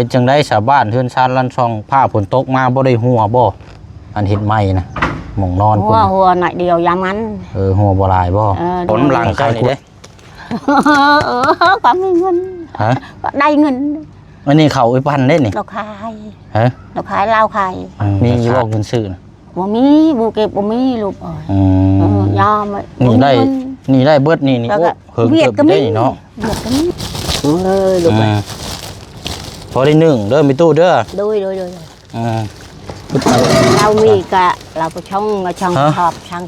เป็นจังได๋ชาวบ้านเฮือนชานลั่นช่องผ้าฝนตกมาบ่ได้หัวบ่อันเฮ็ดใหม่นะหม่องนอนพุ่นหัวหน่อยเดียวยามันหัวบ่หลายบ่ผลหลังใครนี่เด้ก็มีเงินฮะก็ได้เงินอันนี้เขาปันได้นี่เราขายฮะเราขายเหล้าขายมีอยู่บ่เงินซื้อน่ะบ่มีบ่เก็บบ่มีลูกยอมนี่ได้เบิดนี่โอ้เฮิงเก็บได้นี่เนาะเวียดก็มีลูกพอได้นึ่งเด้อมีตู้เด้อโดยเรามีกะเราก็ช่องชอบช่าง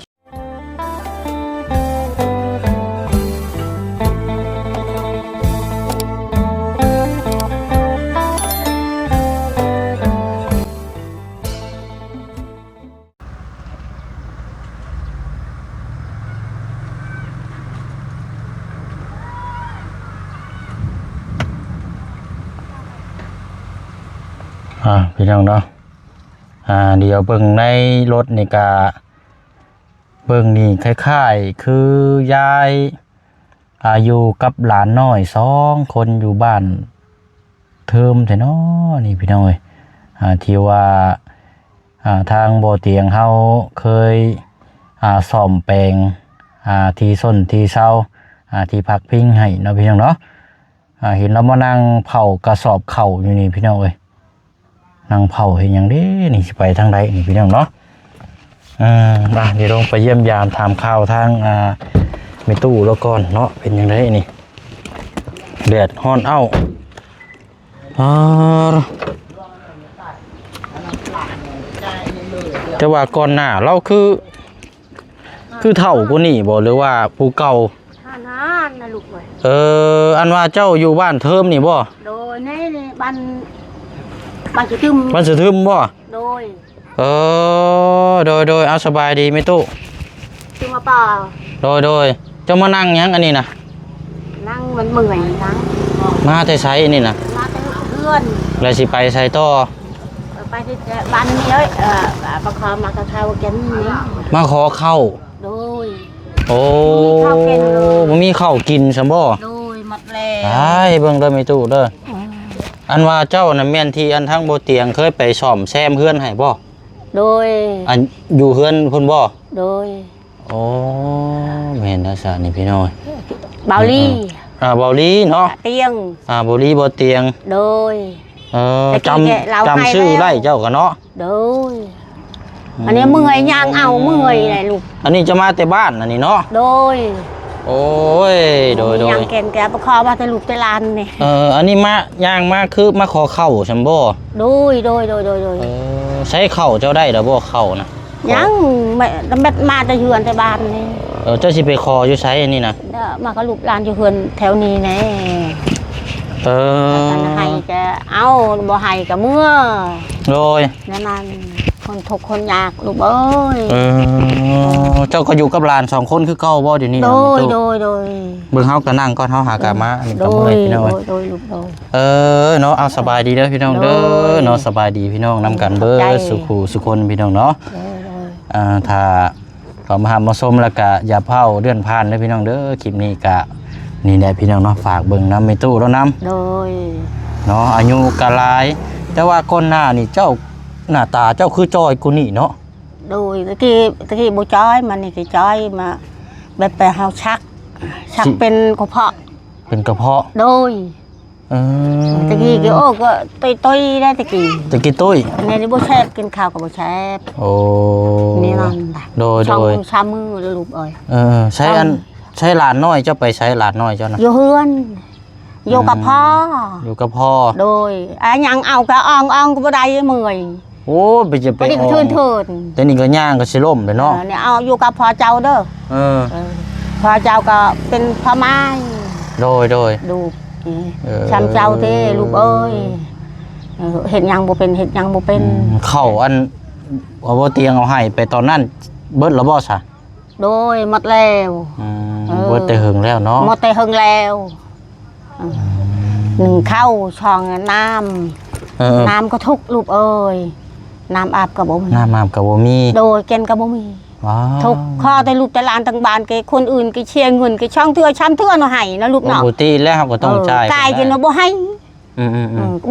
พี่น้องเนาะเดี๋ยวเบิ่งในรถนี่กะเบิ่งนี่คล้ายๆคือยายอยู่กับหลานน้อย2คนอยู่บ้านเทิมแต่เนาะนี่พี่น้องเอ้ยที่ว่าทางบ่อเตียงเฮาเคยซ่อมแปลงที่ส้นที่เซาที่พักพิงให้เนาะพี่น้องเนาะเห็นแล้วมานั่งเผากระสอบเข่าอยู่นี่พี่น้องเอ้ยนั่งเผาเห็นอย่างนี้นี่ไปทางใดนี่พี่น้องเนาะเดี๋ยวลงไปเยี่ยมยามถามข่าวทางมีตู้แล้วก่อนเนาะเป็นอย่างไรนี่แดดฮ้อนแต่ว่าก่อนหน้าเราคือเฒ่ากว่านี่บ่หรือว่าผู้เก่านะลูกเว้ยอันว่าเจ้าอยู่บ้านเทิมนี่บ่โดยนี่บ้านสะทึมบ่โดยโดยเอาสบายดีไหมตู้คือมาป่าโดยเจ้ามานั่งยังอันนี้นะนั่งมันเมื่อยนั่งมาแต่ไสนี่นะมาแต่เพื่อนแล้วสิไปไสต่อไปที่บ้านนี้เลยประคองมากระเทาแกนนี้มาขอเข้าโดยบ่มีข้าวกินซั่นบ่โดยหมดแล้วเบิ่งเด้อไหมตู้เด้ออันว่าเจ้าน่ะแม่นที่อันทั้งบ่เตียงเคยไปซ่อมแซมเฮือนให้บ่โดยอันอยู่เฮือนพุ่นบ่โดยแม่นนะซะนี่พี่น้อยเบาลี่เบาลี่เนาะเตียงเบาลี่บ่เตียงโดยจำชื่อได้เจ้าก็เนาะโดยอันนี้เมื่อยย่างเอาเมื่อยเลยลูกอันนี้จะมาแต่บ้านอันนี้เนาะโดยโอ้ยโดยย่างแกนแกประคอมาแต่ลูกแต่ลานนี่อันนี้มาย่างมาคือมาขอเข้าฉันบ่โดยใช้เข้าเจ้าได้หรือบ่เข้านะยังไม่มาแต่เฮือนแต่บ้านนี่เจ้าสิไปขออยู่ไสอันนี้นะมาก็ลูกลานอยู่เฮือนแถวนี้แน่ให้จะเอาบ่ให้ก็เมื่อโดยนั่นคนทุกคนอยากลูกเอ้ยเจ้าก็อยู่กับหลาน2คนคือเก่าบ่เดี๋ยวนี้โดยเบิ่งเฮาก็นั่งก่อนเฮาหากะมาอันนี้ก็บ่ได้พี่น้องโดยลูกโดยเนาะเอาสบายดีเด้อพี่น้องเด้อเนาะสบายดีพี่น้องนำกันเบิดสุคนพี่น้องเนาะถ้าเขามาชมแล้วก็อย่าเผาเลื่อนผ่านเด้อพี่น้องเด้อคลิปนี้ก็นี่แหละพี่น้องเนาะฝากเบิ่งนำในตู้แล้วนำโดยเนาะอายุก็หลายแต่ว่าก่อนหน้านี่เจ้าหน้าตาเจ้าคือจอยกูนี่เนาะโดยตะกี้บ่จอยมันนี่คือจอยมาแบบไปเฮาชักเป็นกระเพาะโดยตะกี้ก็ตุ้ยได้ตะกี้ตุ้ยนี่บ่แซ่บกินข้าวก็บ่แซ่บนี่นั่นโดยชามือลูกเอ้ยใช้หลานน้อยเจ้าไปใช้หลานน้อยเจ้านะอยู่เฮือนอยู่กับพ่อโดยยังเอากะอ่องก็บ่ได้เมื่อยโอ้ไปจะไปเทินแต่นี่ก็ย่างก็สิล่มเลยเนาะเนี่ยเอาอยู่กับพ่อเจ้าเด้อพ่อเจ้าก็เป็นพ่อไม้โดยลูกช้ำเจ้าเต้ลูกเอ้ยเห็ดยังบ่เป็นเข้าอันเอาบ่เตียงเอาให้ไปตอนนั้นเบิดแล้วบ่ซะโดยหมดแล้วเบิดแต่หึงแล้วเนาะหมดแต่หึงแล้ว1เข้าช่องน้ำก็ทุกลูกเอ้ยน้ำอาบกับบ่มีโดยเกณฑ์กับบ่มีทุกข้อแต่ลูกแต่หลานต่างบ้านแกคนอื่นแกเชียร์เงินแกช่องเทื่อชั้นเทื่อเนาะให้นะลูกเนาะปกติแล้วก็ต้องจ่ายกายกินบ่ให้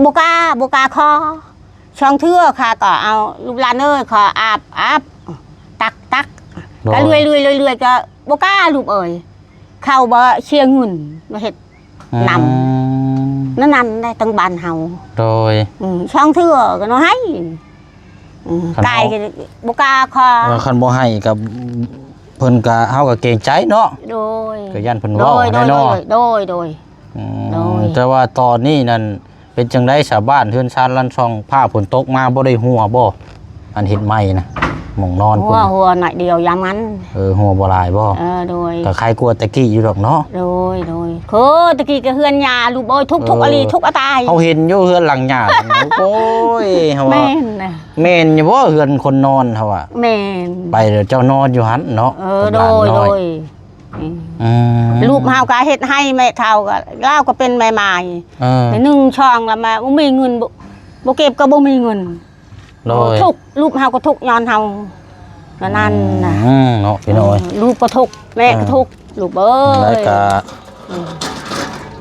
บกาคอช่องเทื่อค่ะก็เอาลูกหลานเอ้ยขออาบตักก็เลื่อยก็บกาลูกเอ้ยเข้าบ่เชียงเงินมาเฮ็ดนำนั่นได้ตั้งบ้านเฮาโดยช่องเทื่อก็เนาะให้ไก่บกาคอคันบ่ให้กับเพิ่นก็เฮาก็เกรงใจเนาะโดยก็ย่านเพิ่นเว้าแน่เนาะโดยแต่ว่าตอนนี้นั่นเป็นจังได๋ชาวบ้านเฮือนชานลั่นช่องผ้าฝนตกมาบ่ได้หัวบ่อันเฮ็ดใหม่นะหม่องนอนพุ่นหัวหน่อยเดียวยามมันหัวบ่หลายบ่โดยก็ใครกลัวตะกี้อยู่ดอกเนาะโดยคือตะกี้ก็เฮือนหญ้าลูกโอ้ยทุกอลีทุกอตายเฮาเห็นอยู่เฮือนหลังหญ้าโอ้ยเฮาว่าแม่นน่ะแม่นอยู่บ่เฮือนคนนอนเฮาว่าแม่นไปเดี๋ยวเจ้านอนอยู่หั่นเนาะโดยลูกเฮาก็เฮ็ดให้แม่เฒ่าก็ลาวก็เป็นแม่ไม้1ช่องแล้วมาบ่มีเงินบ่เก็บก็บ่มีเงินทุกลูกเฮาก็ทุกย้อนเฮานั่นน่ะเนาะพี่น้อยลูกก็ทุกแม่ก็ทุกลูกเอ้ยแล้วก็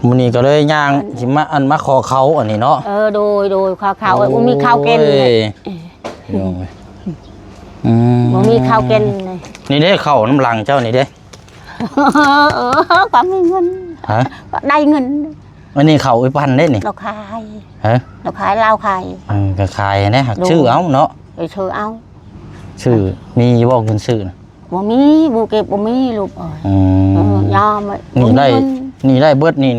มื้อนี้ก็เลยย่างสิมาขอเขาอันนี้เนาะโดยข้าวบ่มีข้าวกินเลยบ่มีข้าวกินเลยนี่เด้ข้าวน้ำลังเจ้านี่เด้ก็มีเงินก็ได้เงินอันนี้ข้าวปั้นได้นี่เราขายเราขายลาวขายก็ขายนะหักชื่อเอาเนาะชื่อเอาชื่อมีบ่เงินชื่อบ่มีบ่เก็บบ่มีลูกยอมนี่ได้เบิดนี่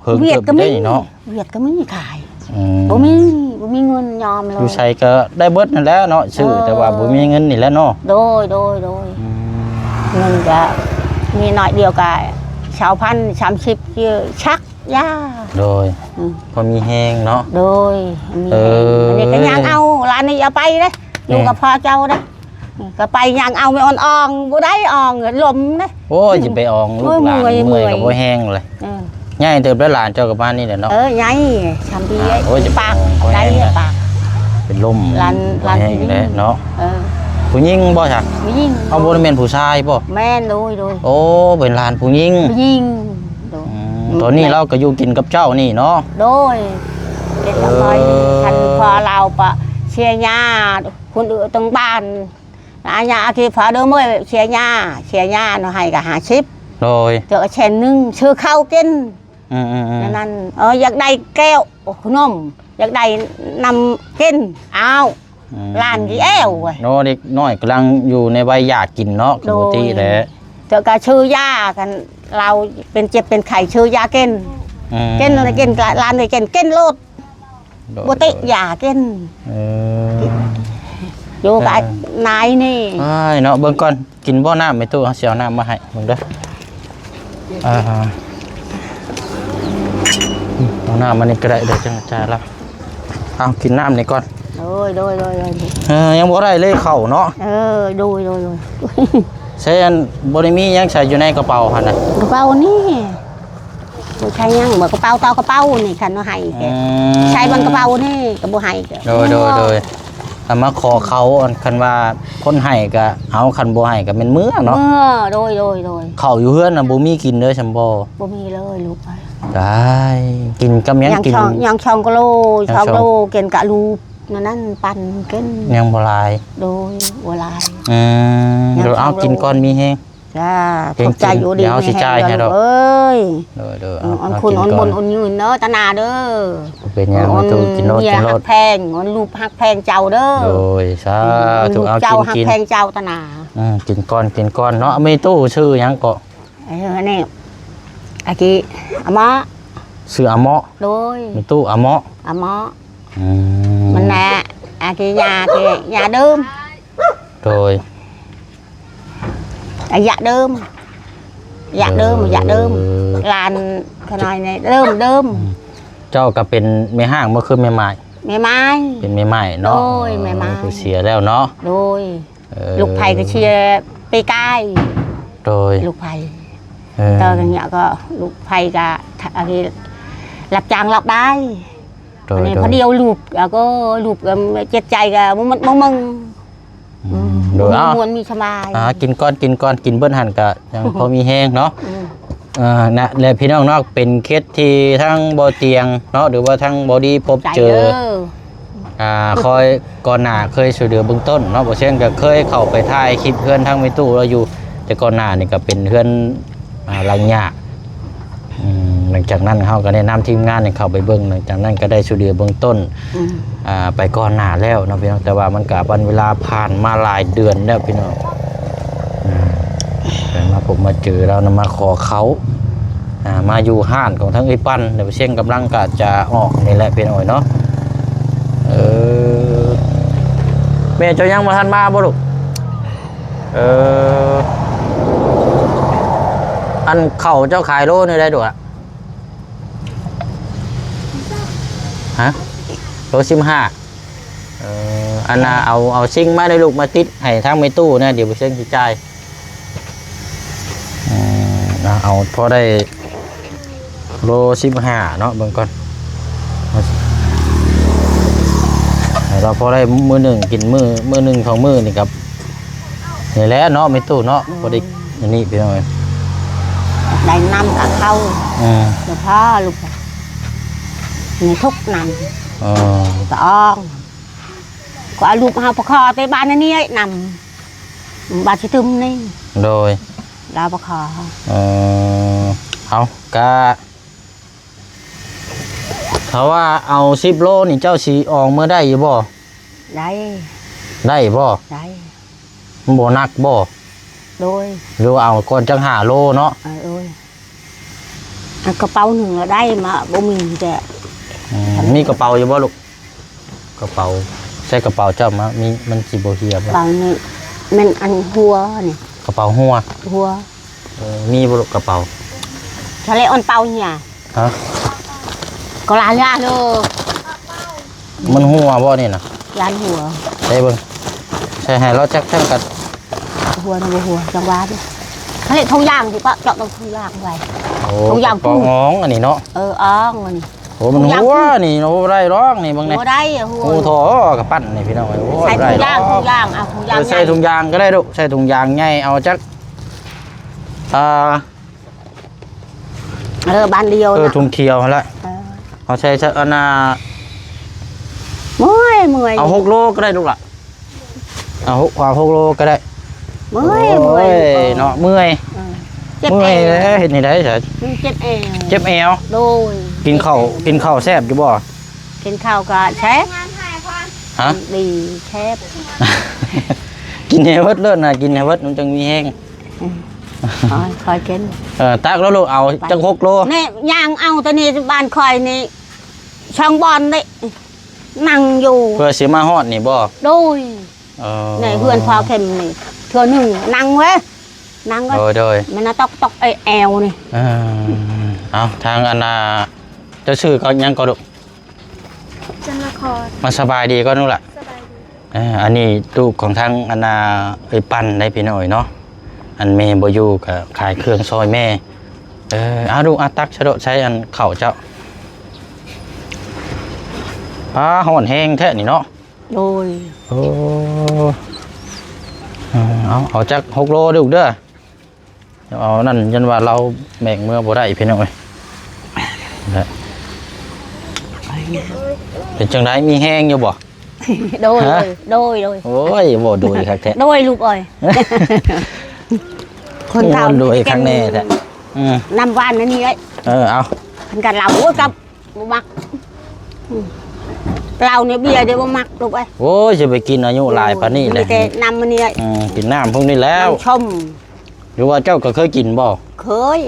เฮิงเก็บได้เนาะเวียดก็มีขายบ่มีเงินยอมเลยอยู่ใช้ก็ได้เบิดนั่นแหละเนาะชื่อแต่ว่าบ่มีเงินนี่แหละเนาะโดยเงินก็มีหน่อยเดียวก็ชาวพัน30ชื่อชักยาโดยพอมีแห้งเนาะโดยอันนี้ก็ยังเอาร้านนี้เอาไปเด้อยู่กับพ่อเจ้าเด้ก็ไปยังเอาไม่อ่อนบ่ได้อ่อนลมเด้โอ้ยสิไปอ่อนลูกหลานเมื่อยก็บ่แห้งเลยง่ายเติบแล้วหลานเจ้ากับบ้านนี่แหละเนาะใหญ่ทำดีปากได้ปากเป็นลมร้านแห้งได้เนาะผู้หญิงบ่จ้ะผู้หญิงเอาบ่ได้แม่นผู้ชายบ่แม่นโดยโอ้เป็นหลานผู้หญิงตอนนี้เราก็อยู่กินกับเจ้านี่เนาะโดยเด็กน้อยคันพอเราปะเชียร์ญาคนอื่นตรงบ้านญาที่พอเดิมเมื่อเชียร์ญาเนาะให้ก็50โดยเจอเช่นนึงชื่อข้าวกินนั่นอยากได้แก้วขนมอยากได้นำกินเอาร้านกี่แอวเว้ยโน่เด็กน้อยกำลังอยู่ในวัยอยากกินเนาะปกติแหละเจอก็ชื่อยากันเราเป็นเจ็บเป็นไข้ชื่อยากินอะไรกินร้านไหนกินโลดปกติยากินอยู่กับนายนี่เนาะเบิ่งก่อนกินบ่น้ำไม่ตู้เสียวน้ำมาให้เบิ่งเด้อเอาน้ำมันนี่ก็ได้เดี๋ยวจังจ่ายละเอากินน้ำนี่ก่อนโดยยังบ่ได้เลยเข่าเนาะโดยใช้อันบ่ได้มียังใส่อยู่ในกระเป๋าหั่นน่ะกระเป๋านี่บ่ใช่ยังบ่กระเป๋าต่อกระเป๋านี่คันว่าให้แกใช้บนกระเป๋านี่ก็บ่ให้โดยเอามาขอเขาคันว่าคนให้ก็เอาคันบ่ให้ก็เป็นมื้อเนาะโดยข้าวอยู่เฮือนน่ะบ่มีกินเด้อซั่นบ่มีเลยลูกได้กินกับยังกินยังช่องกะโลกินกะลูกนั่นปั่นกินยังบ่ลายโดยบ่ลายเดี๋ยวเอากินก่อนมีแฮงจ้าขอบใจอยู่ดีเอาสิจ่ายให้ดอกเอ้ยอันคุณอันบนอันยืนเนาะตานาเด้อเป็นยังตู้กินโลดแพงอันลูกฮักแพงเจ้าเด้อโดยสาธุเอาเจ้าฮักแพงเจ้าตานากินก่อนเนาะไม่ตู้ชื่อยังก็นี่อากีอะมะชื่ออะมะโดยไม่ตู้อะมะมันแน่อากียาเดิมโดยdạ đơmลานขนาดนี้เดิมเจ้าก็เป็นแม่ห้างเมื่อคืนแม่ไม้เป็นแม่ไม้เนาะแม่ไม้เสียแล้วเนาะโดยลูกไผ่ก็เชียร์ปีกายโดยลูกไผ่ตอนอย่างเงี้ยก็ลูกไผ่ก็อะไรหลับจางหลับได้อันนี้พอเดียวลูกก็ลูกเจ็บใจก็มึงโดยมวนมีสบายกินก้อนกินเบิ้ลหันกะยังพอมีแห้งเนาะ นะและพี่น้องเนาะเป็นเคสที่ทั้งบ่เตียงเนาะหรือว่าทั้งบอดี้พบ ใจ เจอ เด้อ คอยก่อนหน้าเคยช่วยเหลือเบื้องต้นเนาะบ่เช่นก็เคยเข้าไปถ่ายคลิปเพื่อนทั้งไม่ตู้เราอยู่แต่ก่อนหน้านี่ก็เป็นเพื่อนหลังยากหลังจากนั้นเขาก็ได้นำทีมงานเข้าไปเบิ่งหลังจากนั้นก็ได้ช่วยเหลือเบื้องต้นไปก่อนหน้าแล้วเนาะพี่น้องแต่ว่ามันก็วันเวลาผ่านมาหลายเดือนแล้วพี่น้องแต่มาผมมาเจอเรานะมาขอเขามาอยู่ห้านของทั้งไอ้ปั้นเดี๋ยวเช่นกำลังก็จะออกนี่แหละพี่น้อยเนาะแม่เจ้ายังมาทันมาบ่ลูกอันเข่าเจ้าขายโลนี่ได้ด้วยฮะโล15อันน่ะเอาซิงมาได้ลูกมาติดให้ทางไม่ตู้นะเดี๋ยวไปเช็คจ่ายเอาพอได้โล15เนาะเบิ่งก่อนเราพอได้มือหนึ่งกินมือหนึ่งของมือนี่ครับนี่แหละเนาะไม่ตู้เนาะพอได้อันนี้พี่น้อยได้นำกับเข้าเดี๋ยวพ่อลูกในทุกนำตองก็ลูกมาพอคอไปบ้านนี่นำบ้านชิตึมนี่โดยดาวพอคอเอากะเขาว่าเอา10 โลนี่เจ้าสีออกเมื่อได้อยู่บ่ได้บ่ได้มันบ่นักบ่โดยหรือเอาก่อนจัง5 โลเนาะโดยกระเป๋าหนึ่งได้มาบ่มีแต่มีกระเป๋าอยู่บ่ลูกกระเป๋าใช่กระเป๋าเจ้ามามีมันสิบ่เหียบกระเป๋านี่มันอันหัวนี่กระเป๋าหัวมีบ่ลูกกระเป๋าทะเลอ่อนเป่าเนี่ยฮะก็ลานยาเลยมันหัวบ่นี่น่ะลานหัวใช่เบิ่งใช่ให้เราจักทั้งกันหัวนะหัวจังหวะดิทะเลทองยางสิปะเจาะตรงทองยางไว้ทองยางกุ้งอ๋องอันนี้เนาะอ๋องมันโอ้มันหัวนี่โอ้ได้ร้องนี่บางเนี่ยหัวได้หัวโอ้โถกับปั้นนี่พี่น้องโอ้ใส่ถุงยางเอาถุงยางใส่ถุงยางก็ได้ลูกใส่ถุงยางง่ายเอาจักบ้านเดียวถุงเทียวแล้วเอาใช้อันน่ะเมื่อยเอา6 โลก็ได้ลูกล่ะเอา6 โลก็ได้เมื่อยเนาะเมื่อยแล้วเห็นนี่ได้เฉยเจ็บแอวโดยกินข้าวแซ่บอยู่บ่กินข้าวก็แซ่บฮะดีแซ่บกินเฮเวิร์ดเลิศนะกินเฮเวิร์ดมันจึงมีแห้งคอยกินตักแล้วลูกเอาจัง6 โลนี่ย่างเอาตอนนี้บ้านคอยนี่ช่องบอลนี่นั่งอยู่เพื่อสิมาฮอดนี่บ่โดยนี่เพื่อนพอเข็มนี่เทื่อนึงนั่งเว้ยนั่งก็โดยมันน่ะตอกแอวนี่เอาทางอันน่ะเจ้าชื่อก็ยังก็ดุจันทร์ครมาสบายดีก็นู่นแหละอันนี้ตู้ของทางอันน่ะไอ้ปั่นได้พี่น้อยเนาะอันแม่บ่อยู่ก็ขายเครื่องซอยแม่เอาดูตักชะโดใช้อันเข่าเจ้าห่อนแห้งแท้นี่เนาะโดยเอาจัก6 โลดูเด้อเอานั่นยันว่าเราแบ่งเมื่อบ่ได้พี่น้อยเป็นจังไดมีแห้งอยู่บ่โดยโอ้ยบ่โดยคักแท้โดยลูกเอ้ยคนเฒ่าโดยข้างแน่แท้นำวันนั่นนี่เอ้ยเอาพันกันเรากับบ่มักเราเนี่ยเบียร์เดี๋ยวบ่มักลูกเอ้ยโอ้ยจะไปกินอายุหลายปานนี้เลยแต่นำมันนี่กินน้ำพวกนี้แล้วชมหรือว่าเจ้าก็เคยกินบ่เคย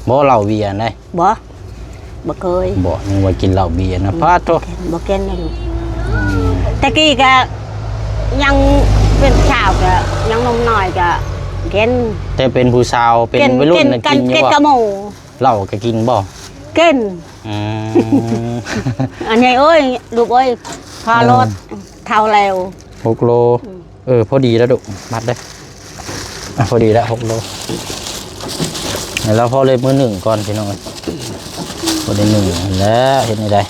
บ่เหล้าเบียร์ได้บ่เคยบ่นึกว่ากินเหล้าเบียร์นะพาโตบ่กินเลยตะกี้ก็ยังเป็นสาวก็ยังนมน้อยก็กินแต่เป็นผู้สาวเป็นวัยรุ่นน่ะกินอยู่บ่เหล้าก็กินบ่กินอันนี้เอ้ยลูกเอ้ยพารถเท่าแล้ว6 โลพอดีแล้วดุมัดได้พอดีแล้ว6 โลแล้วพอเลยมือ1ก่อนพี่น้องพอได้1แล้วเห็นนี่ได้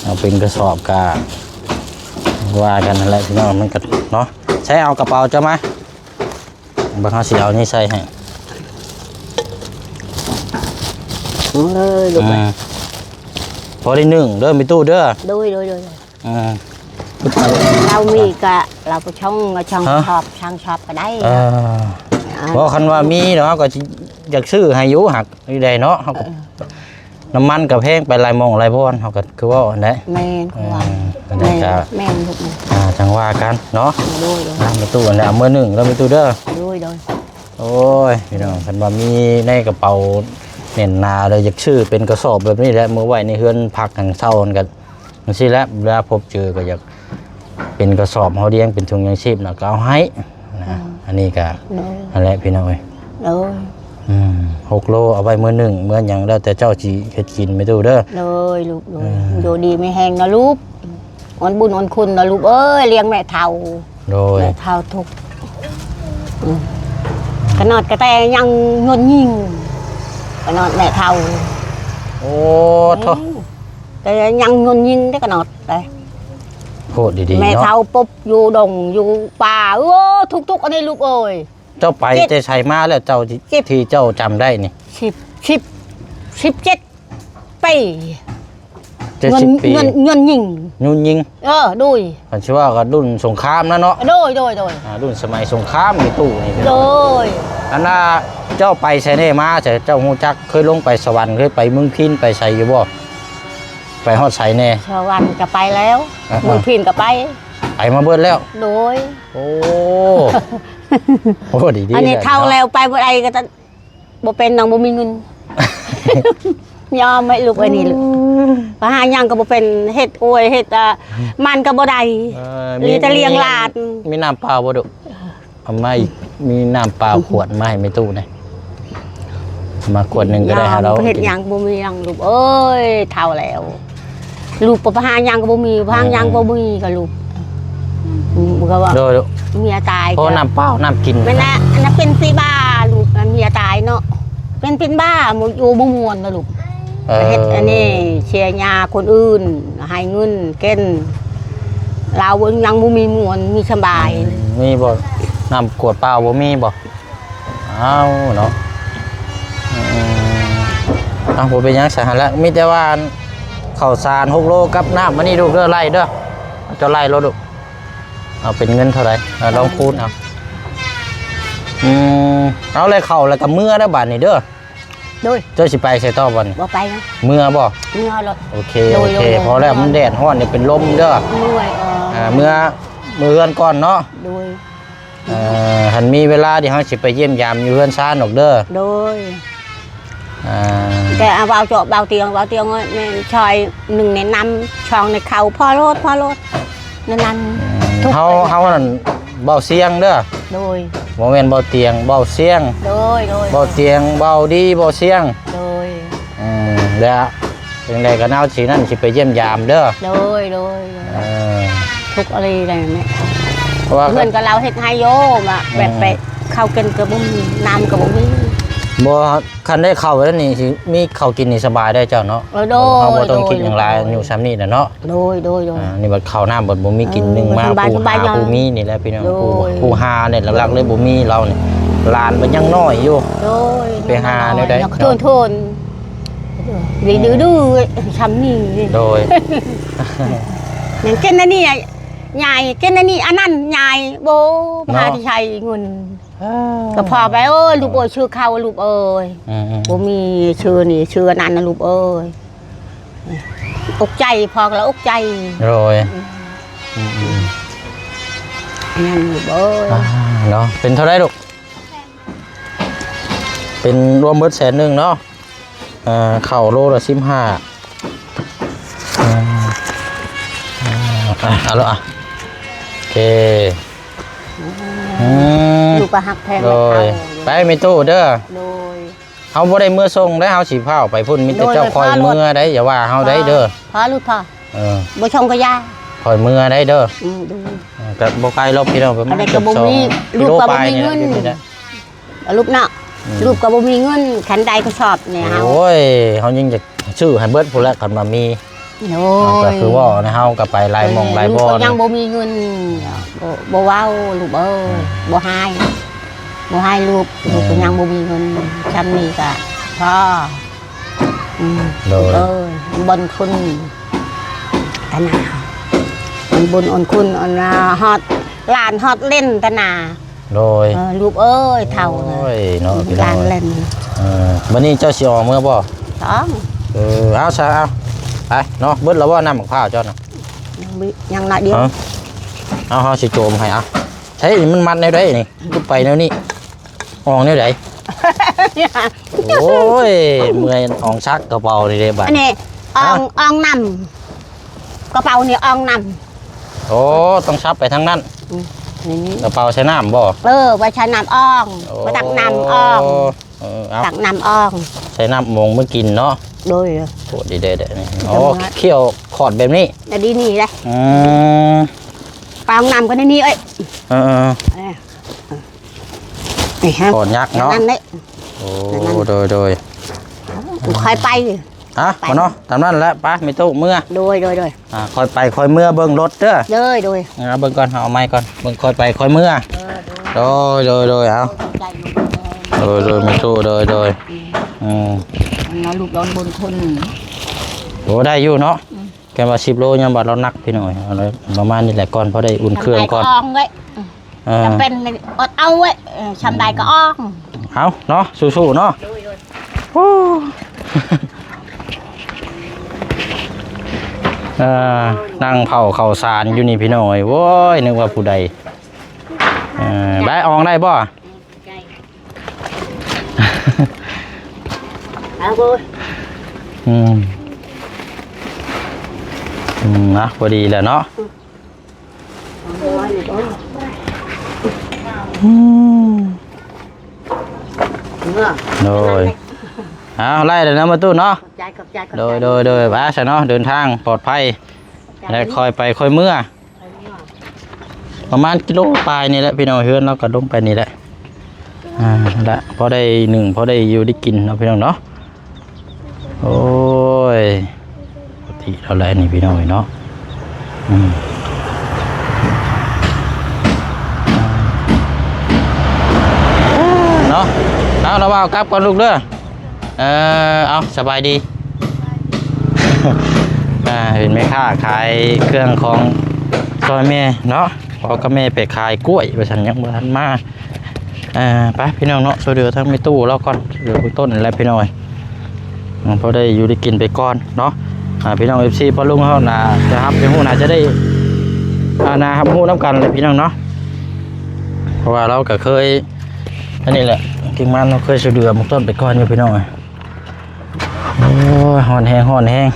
เอาเป็นกระสอบกาว่ากันอะไรพี่น้องมันก็เนาะใช้เอากระเป๋าจะมาบางครั้งสิเอานี่ใส่ให้ ลูกเอ้ย พอได้นึ่งเด้อมีตู้เด้อ โดย อืม เรามีก็เราก็ช่องชอบช่างชอบก็ได้ เพราะคันว่ามีเนาะก็อยากซื้อให้อยู่หักนี่ได้เนาะเฮาก็น้ำมันก็แพงไปหลายหม่องหลายบ่อนเฮาก็คือว่าอันใด แม่นว่า แม่นก็ แม่นลูก จังว่ากันเนาะ โดย มีตู้อันแล้วมื้อหนึงแล้วมีตู้เด้อ โดย โอ้ยพี่น้องคันว่ามีในกระเป๋าเน่นนาเลยอยากชื่อเป็นกระสอบแบบนี้แหละมือไหวในเฮือนพักกันเช่ากันจังซี่แหละเวลาพบเจอก็อยากเป็นกระสอบเฮาเลี้ยงเป็นถุงยางชีพน่ะก็เอาให้นะอันนี้ก็นั่นแหละพี่น้องเอ้ย โดย 6 โลเอาไว้มื้อหนึงมื้อหยังแล้วแต่เจ้าสิเฮ็ดกินไม่ตู้เด้อ เลยลูกอยู่ดีไม่แห้งนะลูกวันบุญวันคุณนะลูกเอ้ยเลี้ยงแม่เฒ่า โดย แม่เฒ่าทุกขนาดกระแตยังงนยิงขนาดแม่เฒ่า โอ้โธ่ แต่ยังงนยิงได้ขนาดเลย โคตรดีๆ แม่ เนาะ เฒ่าปุ๊บอยู่ดงอยู่ป่าทุกอันนี้ลูกเอ้ย เจ้าไปแต่ใช้มาแล้วเจ้าที่เจ้าจำได้นี่ 17 ปี 70 ปี เงินยิง ยุ่นยิง ดุย คันชื่อว่าก็รุ่นสงครามนะเนาะ โดย รุ่นสมัยสงครามมีตู้นี่พี่ โด น้อง ย อันน่ะเจ้าไปใช้เน่มาเจ้าฮู้จักเคยลงไปสวรรค์เคยไปเมืองพินไปใส่อยู่บ่ไปฮอดไสแน่ ชาววันก็ไปแล้วมือพินก็ไป ไปมาเบิดแล้ว โดย โอ้โอ้ดีๆ อันนี้เท่าแล้วไปบ่ได้ก็จะบ่เป็นน้องบ่มีเงิน ยอมไหมลูกไอ้นี่ลูกไปหายังก็บ่เป็นเฮ็ดอวยเฮ็ดมันก็บ่ได้ลีแต่เลี้ยงหลาน มีน้ำเปล่าบ่ดุเอามาอีกมีน้ำเปล่าขวดมาให้ในตู้หน่อยมาขวดหนึงก็ได้ฮะเรา เฮ็ดหยังบ่มีหยังลูกเอ้ยเท่าแล้ว ลูกไปหายังก็บ่มีหายังบ่มีก็ลูกก็ว่า โดย เมียตาย เพราะน้ำเปล่าน้ำกิน แม่นะอันนั้นเป็นซีบ้าลูกเมียตายเนาะเป็นบ้าอยู่บ่ม่วนนะลูกเฮ็ดอันนี้เชียร์ยาคนอื่นให้เงินเก้นเรายังบ่มีม่วนมีสบาย มีบ่น้ำขวดเปล่าบ่มีบ่อ้าวเนาะผมเป็นยังสาหัสแล้วมีแต่ว่าข้าวสาร6 โลกับน้ำมันนี่ลูกเด้อไล่เด้อจะไล่รถลูกเอาเป็นเงินเท่าไหร่ลองคูณเอาเอาเลยเข่าแล้วกับเมื่อได้บาทนี่เด้อ โดย เจ้าสิไปใส่ต่อบ่นี่ บ่ไปนะ เมื่อบ่ เมื่อรถ โอเคพอแล้วมันแดดร้อนเนี่ยเป็นลมเด้อ เมื่อย เมื่อเฮือนก่อนเนาะ โดย หันมีเวลาที่เฮาสิไปเยี่ยมยามอยู่เฮือนซ่านออกเด้อ โดยแต่เอาเจาะเบาเตียงนี่ชอยหนึ่งในนำช่องในเข่าพ่อรถนั่นเฮานั่นเบาเสียงเด้อ โดย บ่แม่นเบาเตียงเบาเสียง โดย เบาเตียงเบาดีเบาเสียง โดย แล้วจังไดก็เอาสินั่นสิไปเยี่ยมยามเด้อ โดยทุกอะไรอะไรเนี่ย เพราะว่า เพื่อนกับเราเฮ็ดไฮโยมาแบบไปเข้ากินกับบุ้มน้ำกับบุ้ม บ่คันได้เข้าแล้วนี่สิมีข้าวกินนี่สบายได้เจ้าเนาะ โดย เฮาบ่ต้องคิดอย่างไรอยู่ซ้ำนี่น่ะเนาะ โดย นี่บัดข้าวน้ำบัดบ่มีกินนึงมา สบาย ผู้มีนี่แหละพี่น้อง โดย ผู้หาเนี่ยหลักๆเลยบ่มีเรานี่หลานมันยังน้อยอยู่ โดย ไปหาแนวใด โทนดื้อช้ำนี่ โดย อย่างเช่นนั่นนี่ใหญ่เช่นนั่นนี่อันนั้นใหญ่โบพาที่ชัยเงินก็พอไปลูกเอ้ยชื่อเขาลูกเอ้ยบ่มีชื่อนี่ชื่อนั้นนะลูกเอ้ยอกใจพอแล้วอกใจ โดย นั่นลูกเอ้ย เนาะเป็นเท่าไรลูกเป็นรวมเบิด100,000เนาะข้าวโลละ15เอาละโอเค ลูกก็หักแพง โดยไปมีตู้เด้อ โดย เฮาบ่ได้มือส่งได้เฮาสิพาไปพุ่นมีแต่เจ้าคอยมือได้อย่าว่าเฮาได้เด้อ พอลูกพอ บ่ชงก็ยา คอยมือได้เด้อ ดู ก็บ่ไกลรอบพี่น้องประมาณ อะไรก็บ่มีลูกก็บ่มีเงิน ลูกเนาะลูกก็บ่มีเงินขันใดก็ชอบเนี่ยเฮา โอ้ยเฮายังจะชื่อให้เบิดพุ่นละคันมามี โอ้ย ก็คือว่าเฮาก็ไปลายมองลายบ่ ลูกก็ยังบ่มีเงินบ่เว้าลูกเอ้ยบ่ให้ลูกก็ยังบ่มีเงินจำนี่ก็พ่อ โดย บนคุณตนาบุญอนคุณอนนาฮอดหลานฮอดเล่นตนา โดย ลูกเอ้ยเท่า โอ้ยเนาะพี่ ห น้อ ลาง นเล่น วันนี้เจ้าสิออกเมื่อบ่ ต้อง เอาซะเอาไปเนาะเบิดแล้วว่าน้ำมะพร้าวเจ้าน่ะ ยังหน่อยเดียว เอาเฮาสิโจมให้เอาใช้มันมัดแนวใดนี่กูไปแนวนี้ออกแนวใดโอ้ยเมื่อยอองชักกระเป๋านี่เด้บัด อันนี้อองนำกระเป๋านี่อองน โอ้ต้องชับไปทางนั้น ำนี่ กระเป๋าใช้น้ำบ่ ไว้ใช้น้ำอ่องไว้ตักน้ำอ่อง เอา ตักน้ำอ่อง ใช้น้ำมงมื้อกินเนาะ โดย โหดีเด้ๆนี่โอ้เคี่ยวขอดแบบนี้ แต่ดีนี่เลย อืม ปองนำก็ในนี้เอ้ย เออ นี่ฮะ ขอดยักษ์เนาะ นั่นเลย โอ้โดย คอยไป ฮะมาเนาะตามนั้นแหละไปมีตู้เมื่อ โดย คอยไปคอยเมื่อเบิ่งรถเด้อ โดย เบิ่งก่อนเอาไม้ก่อนเบิ่งคอยไปคอยเมื่อโดยเอาโดยมีตู้โดยน้อยลูกโดนบนคน โอ้ได้อยู่เนาะแกว่า10 โลยังบัดเรานักพี่หน่อยเอาเลยประมาณนี้แหละก่อนพอได้อุ่นเครื่องก่อน อ่องเว้ยจะเป็นอดเอาเว้ยชำได้ก็อ่อง เอาเนาะสู้ๆเนาะนั่งเผาข้าวสารอยู่นี่พี่หน่อยโว้ยนึกว่าผู้ใดได้อองได้บ่ เอาเว้ย นะพอดีแหละเนาะโดยเอาไล่เลยนะมาตู้เนาะโดยบ้าใช่เนาะเดินทางปลอดภัยแล้วคอยไปคอยเมื่อประมาณกิโลปลายนี่แหละพี่น้องเฮือนเราก็ลงไปนี่แหละละพอได้พอได้อยู่ได้กินเนาะพี่น้องเนาะโอ้ยปกติเราแลนี่พี่น้องเนาะเนาะเอาเราเอากลับก่อนลูกเด้อเอาสบายดี เห็นไหมค่ะขายเครื่องของซอยแม่เนาะพอก็แม่ไปขายกล้วยไปฉันยังบ่ทันมาไปพี่น้องเนาะช่วยเหลือทั้งไม่ตู้แล้วก่อนเหลือเบื้องต้นอะไรพี่น้อยพอได้อยู่ได้กินไปก่อนเนาะพี่น้องFCพอลุงเขาน่ะจะครับเป็นหูน่าจะได้นะครับหูน้ำกันเลยพี่น้องเนาะเพราะว่าเราก็เคยอันนี้แหละทีมงานเราเคยช่วยเหลือเบื้องต้นไปก่อนอยู่พี่น้องโอ้ยหอนแห้ง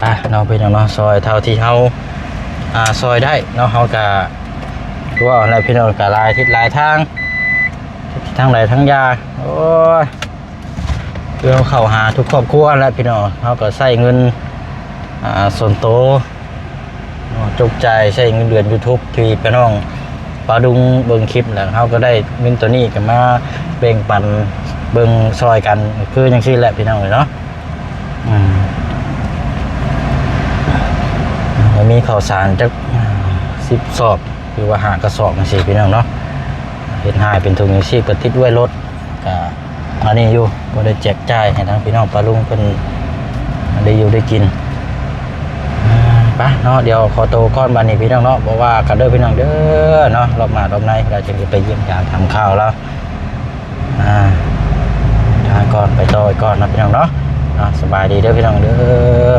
ไปเราไปน้องซอยเท่าที่เขาซอยได้เนาะเขาก็ว่าอะไรพี่น้องก็ลายทิศลายทางไหนทั้งยาโอ้ยเพื่อเข้าหาทุกครอบครัวแล้วพี่น้องเขาก็ใส่เงินส่วนโตจุกใจใช้เงินเดือน YouTube ที่พี่น้องปลาดุงเบิ่งคลิปแล้วเขาก็ได้เงินตัวนี้กันมาแบ่งปันเบิ่งซอยกันคืออย่างที่แหละพี่น้องเลยเนาะมีข่าวสารจาก10 สอบหรือว่า5 กระสอบสิพี่น้องเนาะเห็นหายเป็นถุงยางชีพกระติดไว้รถอันนี้อยู่ก็ได้แจกจ่ายให้ทั้งพี่น้องปลาลุงเพิ่นได้อยู่ได้กินไปเนาะเดี๋ยวขอตัวก้อนบันนี้พี่น้องเนาะบอกว่ากันเด้อพี่น้องเด้อเนาะรอบหน้ารอบในเราจะไปเยี่ยมยามทำข้าวแล้วทานก่อนไปต่อก่อนนะพี่น้องเนาะสบายดีเด้อพี่น้องเด้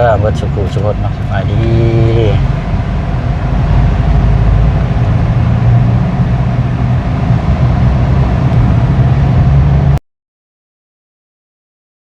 อเบิดสุขุสุขเนาะสบายดี